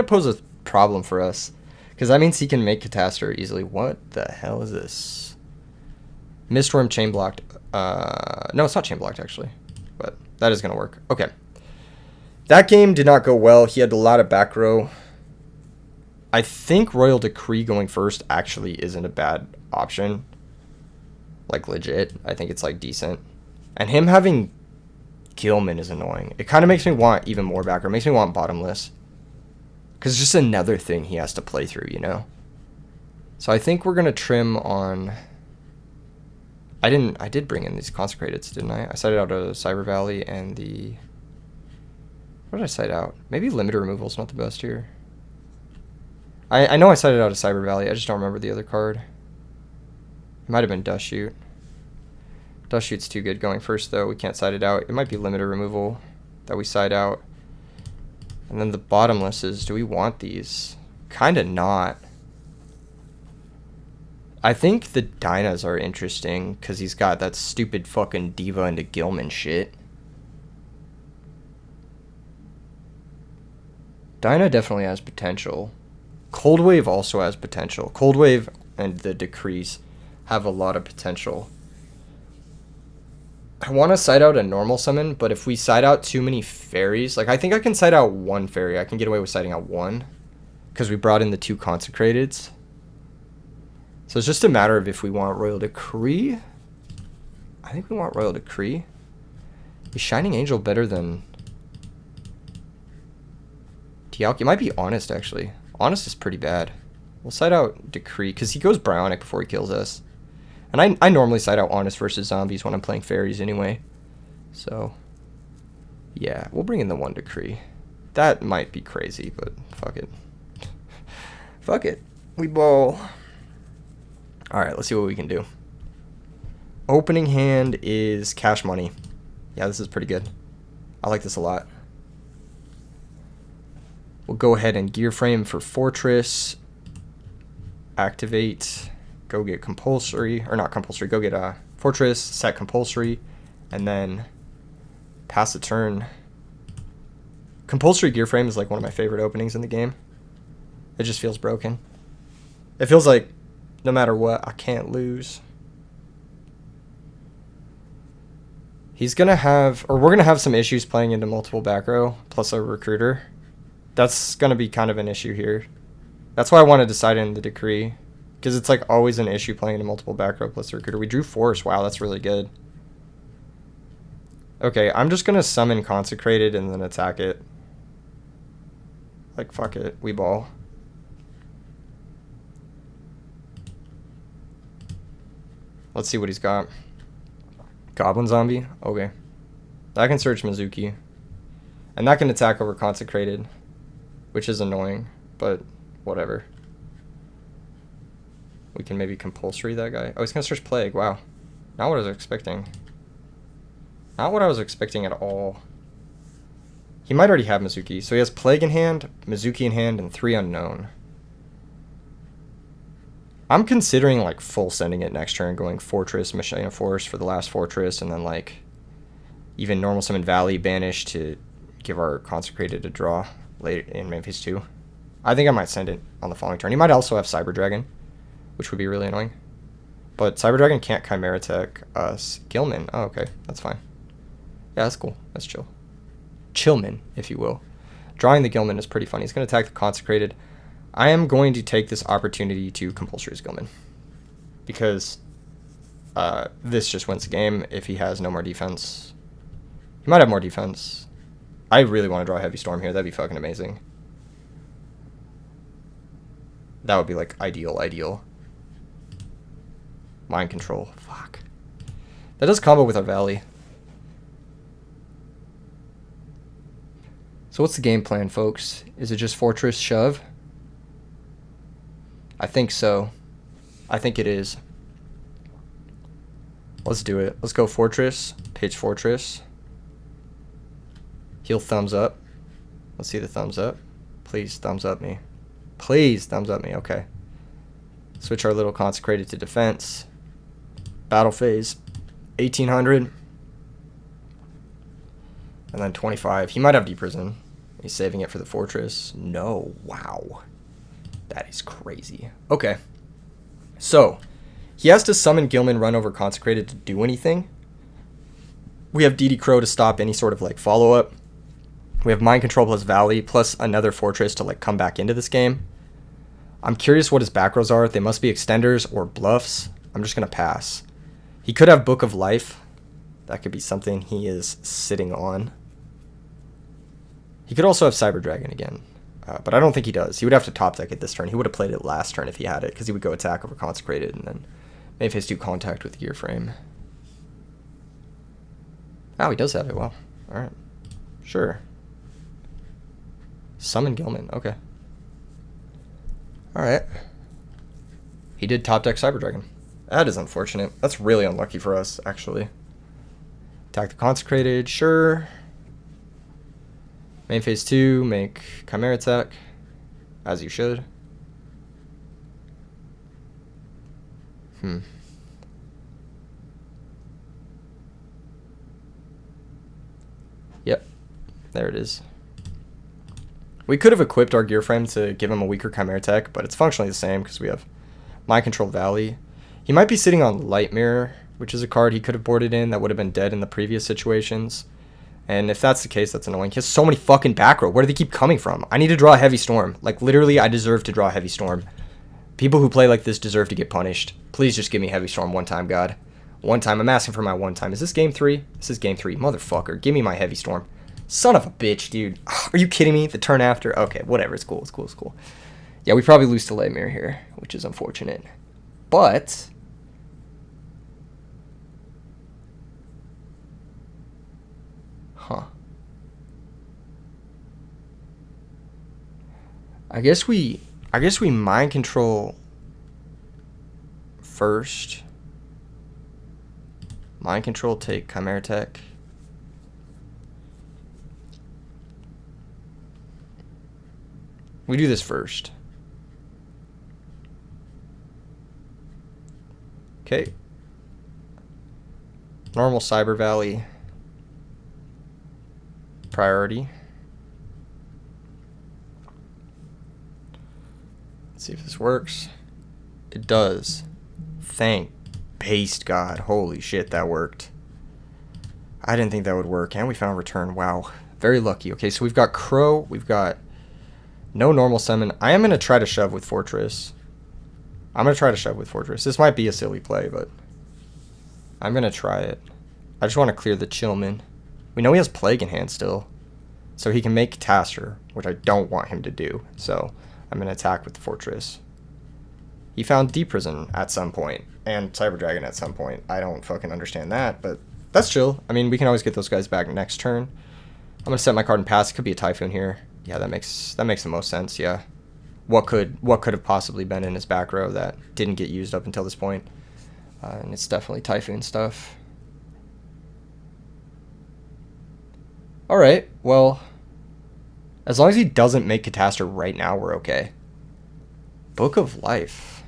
Speaker 1: pose a problem for us, because that means he can make Catastor easily. What the hell is this? Mistworm chain blocked. No, it's not chain blocked actually, but that is gonna work. Okay. That game did not go well. He had a lot of back row. I think Royal Decree going first actually isn't a bad option. Like, legit. I think it's, like, decent. And him having Gilman is annoying. It kind of makes me want even more back row. It makes me want bottomless. Because it's just another thing he has to play through, you know? So I think we're going to trim on... I did bring in these consecrateds, didn't I? I cited out a Cyber Valley and the... What did I cite out? Maybe limiter removal is not the best here. I know I cited out a Cyber Valley. I just don't remember the other card. It might have been Dust Shoot. Dust Shoot's too good going first, though. We can't cite it out. It might be limiter removal that we cite out. And then the bottomlesses. Do we want these? Kind of not. I think the Dynas are interesting because he's got that stupid fucking Diva into Gilman shit. Dyna definitely has potential. Cold Wave also has potential. Cold Wave and the Decrease have a lot of potential. I want to side out a normal summon, but if we side out too many fairies, like I think I can side out one fairy. I can get away with siding out one because we brought in the 2 consecrateds. So it's just a matter of if we want Royal Decree. I think we want Royal Decree. Is Shining Angel better than... It might be Honest, actually. Honest is pretty bad. We'll side out Decree, because he goes Bionic before he kills us. And I normally side out Honest versus Zombies when I'm playing Fairies anyway. So, yeah, we'll bring in the 1 Decree. That might be crazy, but fuck it. Fuck it. We ball. Alright, let's see what we can do. Opening hand is Cash Money. Yeah, this is pretty good. I like this a lot. We'll go ahead and Gear Frame for Fortress. Activate. Go get Compulsory. Or not Compulsory. Go get Fortress. Set Compulsory. And then pass the turn. Compulsory Gear Frame is like one of my favorite openings in the game. It just feels broken. It feels like no matter what, I can't lose. He's going to have... Or we're going to have some issues playing into multiple back row. Plus a Recruiter. That's going to be kind of an issue here. That's why I wanted to side in the Decree. Because it's like always an issue playing into multiple back row plus Recruiter. We drew Force. Wow, that's really good. Okay, I'm just going to summon Consecrated and then attack it. Like, fuck it. We ball. Let's see what he's got. Goblin Zombie? Okay. That can search Mizuki. And that can attack over Consecrated. Which is annoying, but whatever. We can maybe Compulsory that guy. Oh, he's going to search Plague. Wow. Not what I was expecting. Not what I was expecting at all. He might already have Mizuki. So he has Plague in hand, Mizuki in hand, and 3 unknown. I'm considering like full sending it next turn, going Fortress, Machina Force for the last Fortress, and then like even normal summon Valley, Banish to give our Consecrated a draw late in main phase 2. I think I might send it on the following turn. He might also have Cyber Dragon, which would be really annoying. But Cyber Dragon can't Chimera Tech us. Gilman. Oh, okay. That's fine. Yeah, that's cool. That's chill. Chillman, if you will. Drawing the Gilman is pretty fun. He's going to attack the Consecrated. I am going to take this opportunity to Compulsory his Gilman. Because this just wins the game if he has no more defense. He might have more defense. I really want to draw a Heavy Storm here. That'd be fucking amazing. That would be like ideal. Mind Control. Fuck. That does combo with our Valley. So what's the game plan, folks? Is it just Fortress Shove? I think so. I think it is. Let's do it. Let's go Fortress. Pitch Fortress. Heal Thumbs Up. Let's see the Thumbs Up. Please Thumbs Up me. Please Thumbs Up me. Okay. Switch our little Consecrated to Defense. Battle Phase. 1800. And then 25. He might have Deep Prison. He's saving it for the Fortress. No. Wow. That is crazy. Okay. So, he has to summon Gilman, run over Consecrated to do anything. We have DD Crow to stop any sort of, like, follow-up. We have Mind Control plus Valley plus another Fortress to, like, come back into this game. I'm curious what his back rows are. They must be extenders or bluffs. I'm just going to pass. He could have Book of Life. That could be something he is sitting on. He could also have Cyber Dragon again. But I don't think he does. He would have to top deck it this turn. He would have played it last turn if he had it, because he would go attack over Consecrated and then maybe his do contact with the Gear Frame. Oh, he does have it. Well, alright. Sure. Summon Gilman. Okay. Alright. He did top deck Cyber Dragon. That is unfortunate. That's really unlucky for us, actually. Attack the Consecrated. Sure. Main phase 2, make Chimera attack, as you should. Yep, there it is. We could have equipped our Gear Frame to give him a weaker Chimera attack, but it's functionally the same because we have Mind Control Valley. He might be sitting on Light Mirror, which is a card he could have boarded in that would have been dead in the previous situations. And if that's the case, that's annoying. He has so many fucking back row. Where do they keep coming from? I need to draw a Heavy Storm. Like, literally, I deserve to draw a Heavy Storm. People who play like this deserve to get punished. Please just give me Heavy Storm one time, God. One time. I'm asking for my one time. Is this game 3? This is game 3. Motherfucker. Give me my Heavy Storm. Son of a bitch, dude. Are you kidding me? The turn after? Okay, whatever. It's cool. It's cool. It's cool. Yeah, we probably lose to Light Mirror here, which is unfortunate. But I guess we Mind Control first. Mind Control, take Chimera Tech. We do this first. Okay. Normal Cyber Valley. Priority. Let's see if this works. It does. Thank Paste God. Holy shit, that worked. I didn't think that would work. And we found Return. Wow. Very lucky. Okay, so we've got Crow. We've got no normal summon. I am going to try to shove with Fortress. This might be a silly play, but I'm going to try it. I just want to clear the Chillman. We know he has Plague in hand still, so he can make Taster, which I don't want him to do. So I'm going to attack with the Fortress. He found Deep Prison at some point, and Cyber Dragon at some point. I don't fucking understand that, but that's chill. I mean, we can always get those guys back next turn. I'm going to set my card and pass. It could be a Typhoon here. Yeah, that makes the most sense, yeah. What could have possibly been in his back row that didn't get used up until this point? And it's definitely Typhoon stuff. Alright, well, as long as he doesn't make Catastrophe right now, we're okay. Book of Life.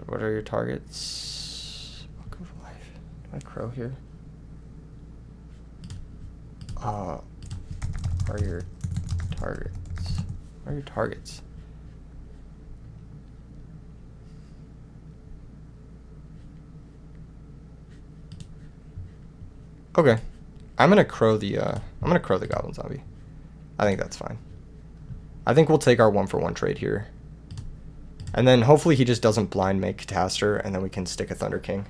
Speaker 1: What are your targets? Book of Life. Do I Crow here? Are your targets? What are your targets? Okay. I'm gonna crow the Goblin Zombie. I think that's fine. I think we'll take our 1-for-1 trade here. And then hopefully he just doesn't blind make Catastor, and then we can stick a Thunder King.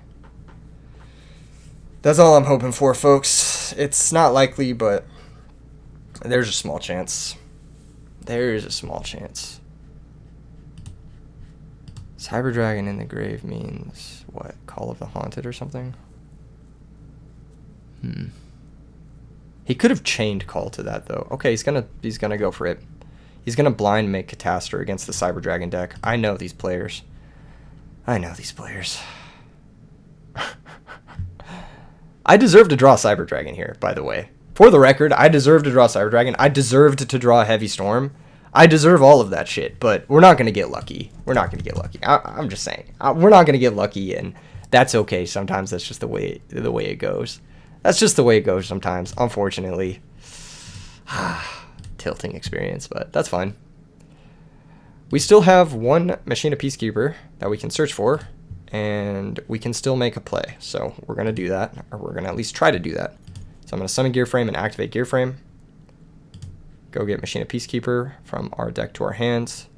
Speaker 1: That's all I'm hoping for, folks. It's not likely, but there's a small chance. There's a small chance. Cyber Dragon in the grave means what? Call of the Haunted or something? He could have chained Call to that though. Okay, he's gonna go for it. He's gonna blind make Catastor against the Cyber Dragon deck. I know these players. I deserve to draw Cyber Dragon here, by the way. For the record, I deserve to draw Cyber Dragon. I deserved to draw Heavy Storm. I deserve all of that shit, but we're not going to get lucky. I'm just saying. We're not going to get lucky, and That's okay. Sometimes that's just the way it goes. That's just the way it goes sometimes, unfortunately. Tilting experience, but that's fine. We still have one Machina Peacekeeper that we can search for, and we can still make a play. So we're going to do that, or we're going to at least try to do that. So I'm going to summon Gear Frame and activate Gear Frame. Go get Machina Peacekeeper from our deck to our hands.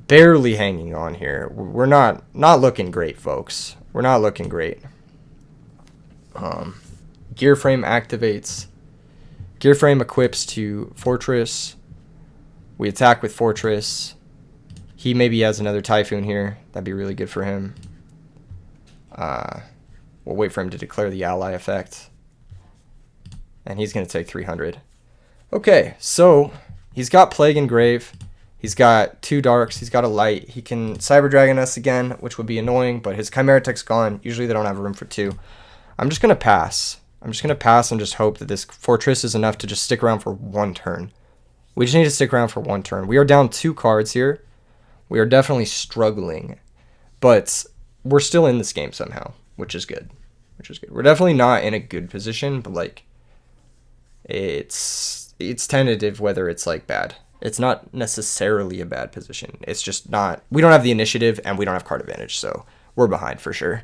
Speaker 1: Barely hanging on here. We're not looking great, folks. We're not looking great. Gear Frame activates. Gear Frame equips to Fortress. We attack with Fortress. He maybe has another Typhoon here. That'd be really good for him. We'll wait for him to declare the ally effect. And he's going to take 300. Okay, so he's got Plague and Grave. He's got 2 Darks. He's got a Light. He can Cyber Dragon us again, which would be annoying, but his Chimera Tech's gone. Usually they don't have room for 2. I'm just going to pass. I'm just going to pass and just hope that this Fortress is enough to just stick around for 1 turn. We just need to stick around for 1 turn. We are down 2 cards here. We are definitely struggling, but we're still in this game somehow, which is good. We're definitely not in a good position, but like it's tentative whether it's like bad. It's not necessarily a bad position. It's just not. We don't have the initiative and we don't have card advantage, so we're behind for sure.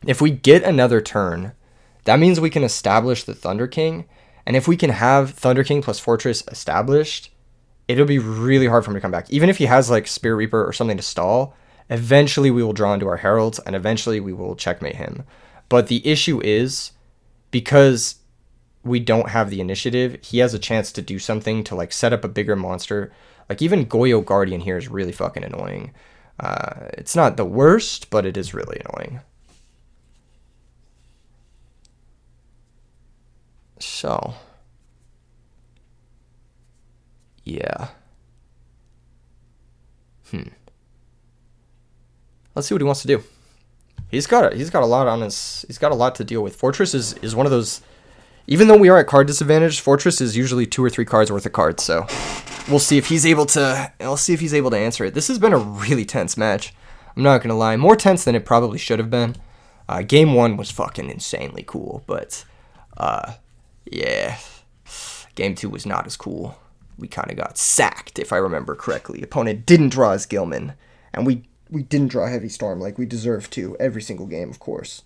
Speaker 1: If we get another turn, that means we can establish the Thunder King, and if we can have Thunder King plus Fortress established, it'll be really hard for him to come back. Even if he has like Spirit Reaper or something to stall, eventually we will draw into our Heralds, and eventually we will checkmate him. But the issue is, because we don't have the initiative, he has a chance to do something to like set up a bigger monster. Like even Yugioh Guardian here is really fucking annoying. It's not the worst, but it is really annoying. So, yeah. Let's see what he wants to do. He's got a lot on his. He's got a lot to deal with. Fortress is one of those. Even though we are at card disadvantage, Fortress is usually 2 or 3 cards worth of cards. So we'll see if he's able to. I'll see if he's able to answer it. This has been a really tense match. I'm not gonna lie, more tense than it probably should have been. Game 1 was fucking insanely cool, but yeah, Game 2 was not as cool. We kind of got sacked, if I remember correctly. Opponent didn't draw his Gilman, and we didn't draw Heavy Storm like we deserved to every single game, of course.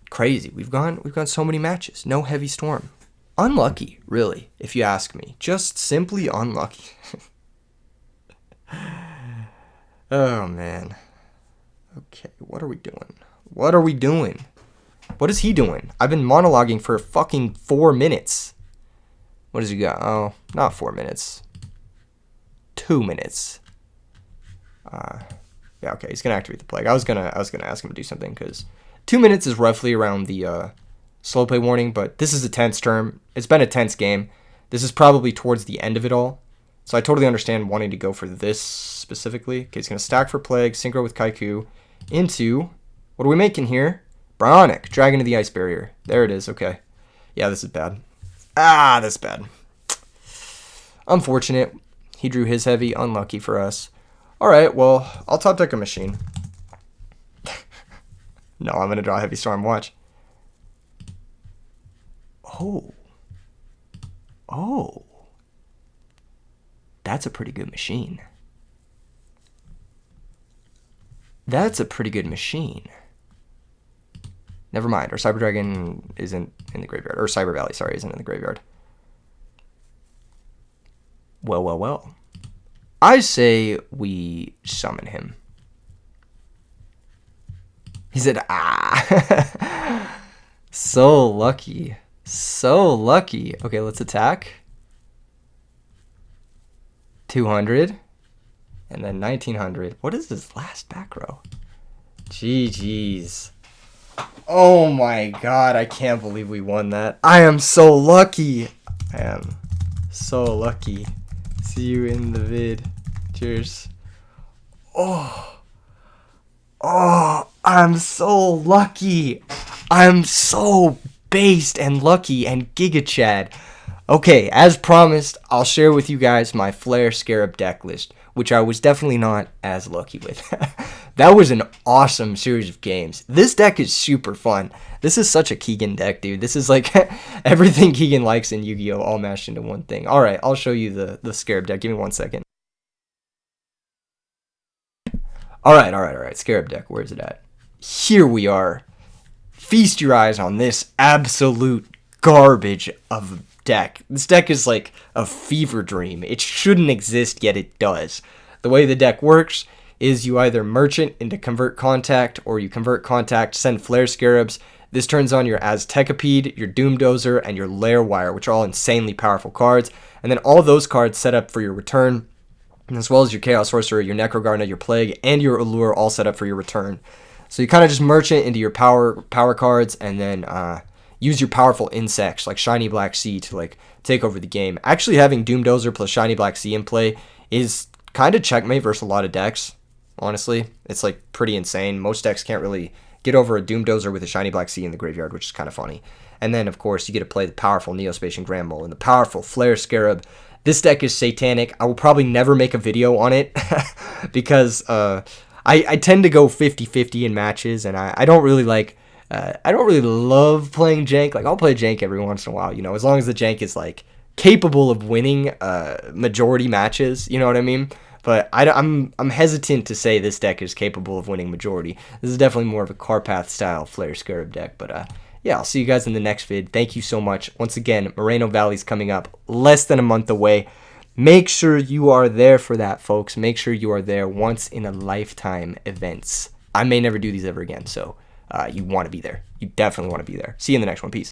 Speaker 1: Crazy. We've gone so many matches. No Heavy Storm. Unlucky, really, if you ask me. Just simply unlucky. Oh, man. Okay, what are we doing? What are we doing? What is he doing? I've been monologuing for fucking 4 minutes. What does he got? Oh, not 4 minutes. 2 minutes. Yeah, okay, he's gonna activate the Plague. I was gonna ask him to do something, because 2 minutes is roughly around the slow play warning, but this is a tense term. It's been a tense game. This is probably towards the end of it all. So I totally understand wanting to go for this specifically. Okay, he's gonna stack for Plague, synchro with Kaiku, into, what are we making here? Bionic, Dragon of the Ice Barrier. There it is, okay. Yeah, this is bad. That's bad. Unfortunate. He drew his heavy, unlucky for us. Alright, well, I'll top deck a Machine. No, I'm going to draw Heavy Storm, watch. Oh. That's a pretty good Machine. That's a pretty good Machine. Never mind, our Cyber Dragon isn't in the graveyard. Or Cyber Valley, sorry, isn't in the graveyard. Well. I say we summon him. He said, So lucky. So lucky. Okay, let's attack. 200. And then 1900. What is this last back row? GG's. Oh my god, I can't believe we won that. I am so lucky. I am so lucky. See you in the vid. Cheers. Oh, I'm so lucky. I'm so based and lucky and Giga Chad. Okay, as promised, I'll share with you guys my Flare Scarab deck list. which I was definitely not as lucky with. That was an awesome series of games. This deck is super fun. This is such a Keegan deck, dude. This is like everything Keegan likes in Yu-Gi-Oh! All mashed into one thing. All right, I'll show you the Scarab deck. Give me 1 second. All right. Scarab deck, where's it at? Here we are. Feast your eyes on this absolute garbage of a deck. This deck is like a fever dream. It shouldn't exist, yet it does. The way the deck works is you either merchant into convert contact, or you convert contact, send flare scarabs. This turns on your Aztecapede, your Doom Dozer, and your Lair Wire, which are all insanely powerful cards. And then all those cards set up for your return, as well as your Chaos Sorcerer, your Necrogardener, your Plague, and your Allure, all set up for your return. So you kind of just merchant into your power cards, and then use your powerful insects like Shiny Black Sea to like take over the game. Actually, having Doom Dozer plus Shiny Black Sea in play is kind of checkmate versus a lot of decks. Honestly, it's like pretty insane. Most decks can't really get over a Doom Dozer with a Shiny Black Sea in the graveyard, which is kind of funny. And then, of course, you get to play the powerful Neospatian Grand Mole and the powerful Flare Scarab. This deck is satanic. I will probably never make a video on it because I tend to go 50-50 in matches, and I don't really like. I don't really love playing jank. Like, I'll play jank every once in a while, you know, as long as the jank is like capable of winning majority matches. You know what I mean? But I'm hesitant to say this deck is capable of winning majority. This is definitely more of a Carpath style Flare Scarab deck. But yeah, I'll see you guys in the next vid. Thank you so much. Once again, Moreno Valley's coming up less than a month away. Make sure you are there for that, folks. Make sure you are there. Once in a lifetime events. I may never do these ever again, so you want to be there. You definitely want to be there. See you in the next one. Peace.